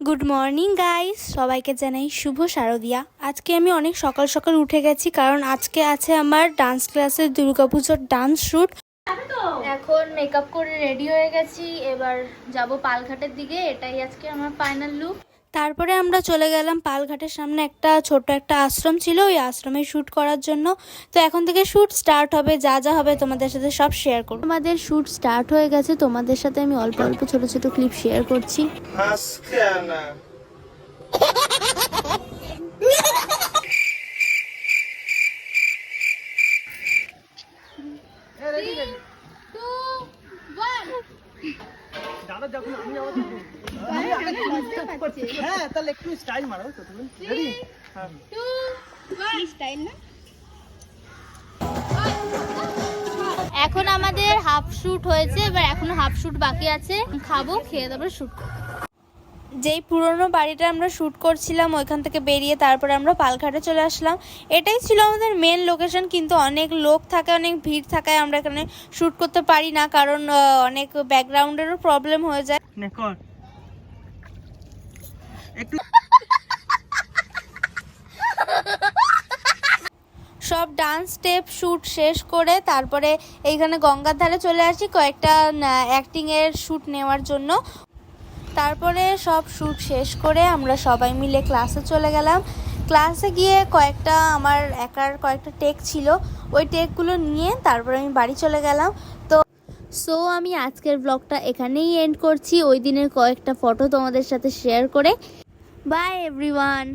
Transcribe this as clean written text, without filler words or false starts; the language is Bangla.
গুড মর্নিং গাইস, সবাইকে জানাই শুভ শারদিয়া। আজকে আমি অনেক সকাল সকাল উঠে গেছি কারণ আজকে আছে আমার ডান্স ক্লাসের দুর্গাপুজোর ডান্স শ্যুট। এখন মেকআপ করে রেডি হয়ে গেছি, এবার যাব পালঘাটের দিকে। এটাই আজকে আমার ফাইনাল লুক। তারপরে আমরা চলে গেলাম পালঘাটের সামনে একটা ছোট একটা আশ্রম ছিল, ওই আশ্রমে শ্যুট করার জন্য। তো এখন থেকে শ্যুট স্টার্ট হবে, যা যা হবে তোমাদের সাথে সব শেয়ার করব। আমাদের শ্যুট স্টার্ট হয়ে গেছে, তোমাদের সাথে আমি অল্প অল্প ছোট ছোট ক্লিপ শেয়ার করছি। এখন আমাদের হাফ শ্যুট হয়েছে, এবার এখনো হাফ শ্যুট বাকি আছে। খাবো, খেয়ে তারপরে শ্যুট করবো। যেই পুরনো বাড়িটা আমরা শ্যুট করছিলাম ওইখান থেকে বেরিয়ে তারপরে আমরা পালঘাটে চলে আসলাম। এটাই ছিল আমাদের মেন লোকেশন, কিন্তু অনেক লোক থাকে, অনেক ভিড় থাকায় আমরা এখানে শ্যুট করতে পারি না, কারণ অনেক ব্যাকগ্রাউন্ডেরও প্রবলেম হয়ে যায়। সব ডান্স স্টেপ শ্যুট শেষ করে তারপরে এইখানে গঙ্গার ধারে চলে আসি কয়েকটা অ্যাক্টিংয়ের শ্যুট নেওয়ার জন্য। তারপরে সব শ্যুট শেষ করে আমরা সবাই মিলে ক্লাসে চলে গেলাম। ক্লাসে গিয়ে আমার একার কয়েকটা টেক ছিল, ওই টেকগুলো নিয়ে তারপরে আমি বাড়ি চলে গেলাম। তো আমি আজকের ব্লগটা এখানেই এন্ড করছি, ওই দিনের কয়েকটা ফটো তোমাদের সাথে শেয়ার করে। By everyone.